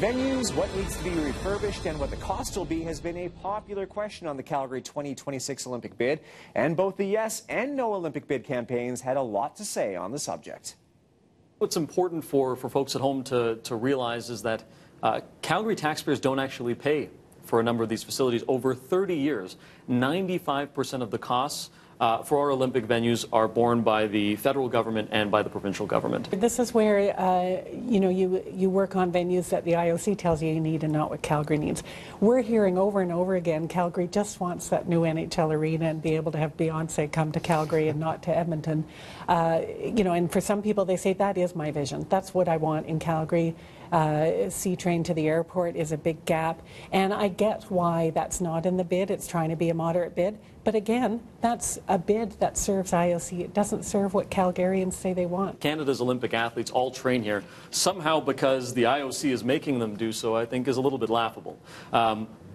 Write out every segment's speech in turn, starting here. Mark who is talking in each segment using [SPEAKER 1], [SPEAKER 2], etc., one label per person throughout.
[SPEAKER 1] Venues, what needs to be refurbished, and what the cost will be has been a popular question on the Calgary 2026 Olympic bid, and both the yes and no Olympic bid campaigns had a lot to say on the subject.
[SPEAKER 2] What's important for folks at home to realize is that Calgary taxpayers don't actually pay for a number of these facilities. Over 30 years, 95% of the costs for our Olympic venues are borne by the federal government and by the provincial government.
[SPEAKER 3] This is where you work on venues that the IOC tells you need and not what Calgary needs. We're hearing over and over again, Calgary just wants that new NHL arena and be able to have Beyonce come to Calgary and not to Edmonton. And for some people they say that is my vision. That's what I want in Calgary. C-train to the airport is a big gap, and I get why that's not in the bid. It's trying to be a moderate bid, but again, that's a bid that serves IOC. It doesn't serve what Calgarians say they want.
[SPEAKER 2] Canada's Olympic athletes all train here, somehow because the IOC is making them do so, I think is a little bit laughable.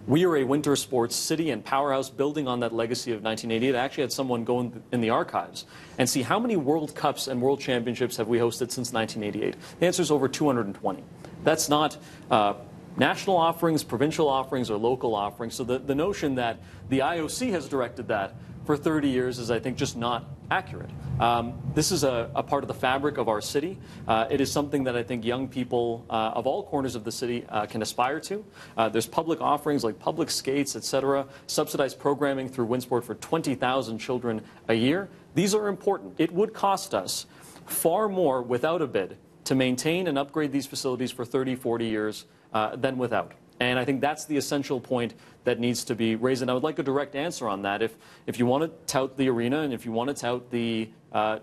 [SPEAKER 2] We are a winter sports city and powerhouse building on that legacy of 1988. I actually had someone go in the archives and see how many World Cups and World Championships have we hosted since 1988. The answer is over 220. That's not national offerings, provincial offerings, or local offerings. So the notion that the IOC has directed that for 30 years is, I think, just not accurate. This is a part of the fabric of our city. It is something that I think young people of all corners of the city can aspire to. There's public offerings like public skates, etc., subsidized programming through Winsport for 20,000 children a year. These are important. It would cost us far more without a bid to maintain and upgrade these facilities for 30, 40 years than without. And I think that's the essential point that needs to be raised. And I would like a direct answer on that. If you want to tout the arena and if you want to tout the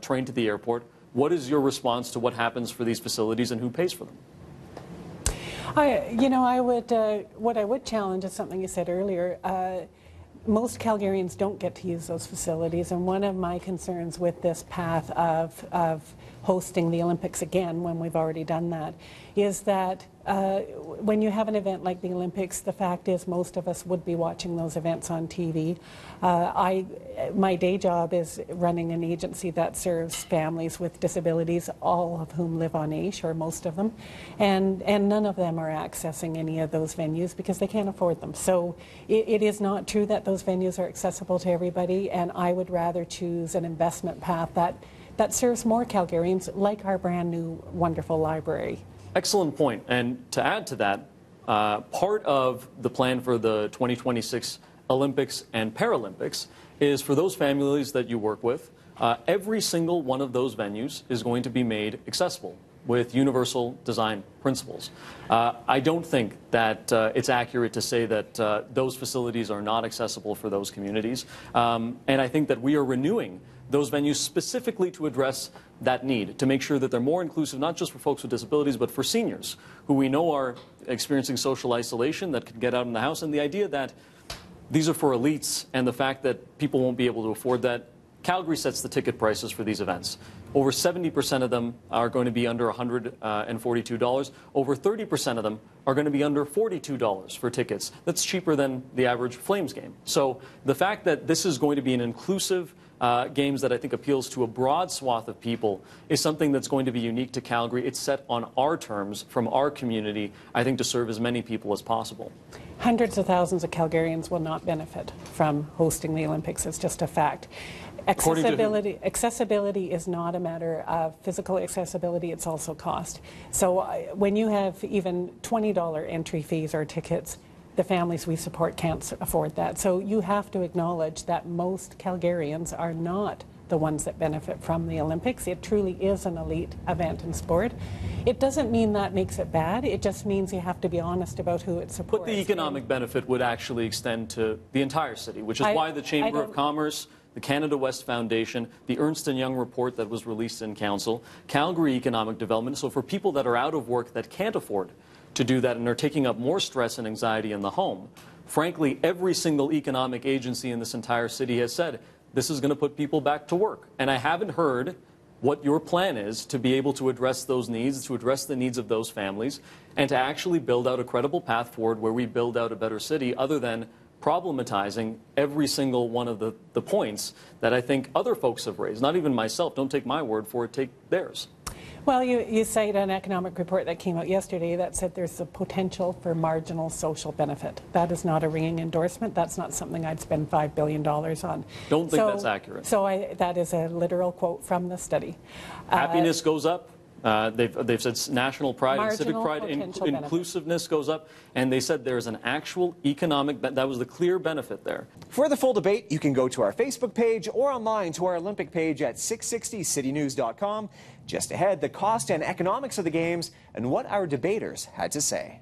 [SPEAKER 2] train to the airport, what is your response to what happens for these facilities and who pays for them?
[SPEAKER 3] What I would challenge is something you said earlier. Most Calgarians don't get to use those facilities, and one of my concerns with this path of hosting the Olympics again, when we've already done that, is that when you have an event like the Olympics, the fact is most of us would be watching those events on TV. My day job is running an agency that serves families with disabilities, all of whom live on AISH, or most of them, and none of them are accessing any of those venues because they can't afford them. So it is not true that those venues are accessible to everybody, and I would rather choose an investment path that serves more Calgarians, like our brand new wonderful library.
[SPEAKER 2] Excellent point. And to add to that, part of the plan for the 2026 Olympics and Paralympics is for those families that you work with, every single one of those venues is going to be made accessible with universal design principles. I don't think that it's accurate to say that those facilities are not accessible for those communities. And I think that we are renewing those venues specifically to address that need, to make sure that they're more inclusive, not just for folks with disabilities, but for seniors who we know are experiencing social isolation that could get out in the house. And the idea that these are for elites and the fact that people won't be able to afford that. Calgary sets the ticket prices for these events. Over 70% of them are going to be under $142. Over 30% of them are going to be under $42 for tickets. That's cheaper than the average Flames game. So the fact that this is going to be an inclusive games that I think appeals to a broad swath of people is something that's going to be unique to Calgary. It's set on our terms from our community, I think, to serve as many people as possible.
[SPEAKER 3] Hundreds of thousands of Calgarians will not benefit from hosting the Olympics. It's just a fact. Accessibility is not a matter of physical accessibility, it's also cost. So when you have even $20 entry fees or tickets, the families we support can't afford that. So you have to acknowledge that most Calgarians are not the ones that benefit from the Olympics. It truly is an elite event in sport. It doesn't mean that makes it bad. It just means you have to be honest about who it supports.
[SPEAKER 2] But the economic benefit would actually extend to the entire city, which is why the Chamber of Commerce, the Canada West Foundation, the Ernst & Young report that was released in Council, Calgary Economic Development. So for people that are out of work that can't afford to do that and are taking up more stress and anxiety in the home, frankly, every single economic agency in this entire city has said this is going to put people back to work. And I haven't heard what your plan is to be able to address those needs, to address the needs of those families, and to actually build out a credible path forward where we build out a better city, other than problematizing every single one of the points that I think other folks have raised. Not even myself. Don't take my word for it. Take theirs.
[SPEAKER 3] Well, you cite an economic report that came out yesterday that said there's a potential for marginal social benefit. That is not a ringing endorsement. That's not something I'd spend $5 billion on.
[SPEAKER 2] Don't think that's accurate.
[SPEAKER 3] So that is a literal quote from the study.
[SPEAKER 2] Happiness goes up. They've said national pride and civic pride, inclusiveness goes up, and they said there's an actual economic, that was the clear benefit there.
[SPEAKER 1] For the full debate, you can go to our Facebook page or online to our Olympic page at 660citynews.com. Just ahead, the cost and economics of the Games and what our debaters had to say.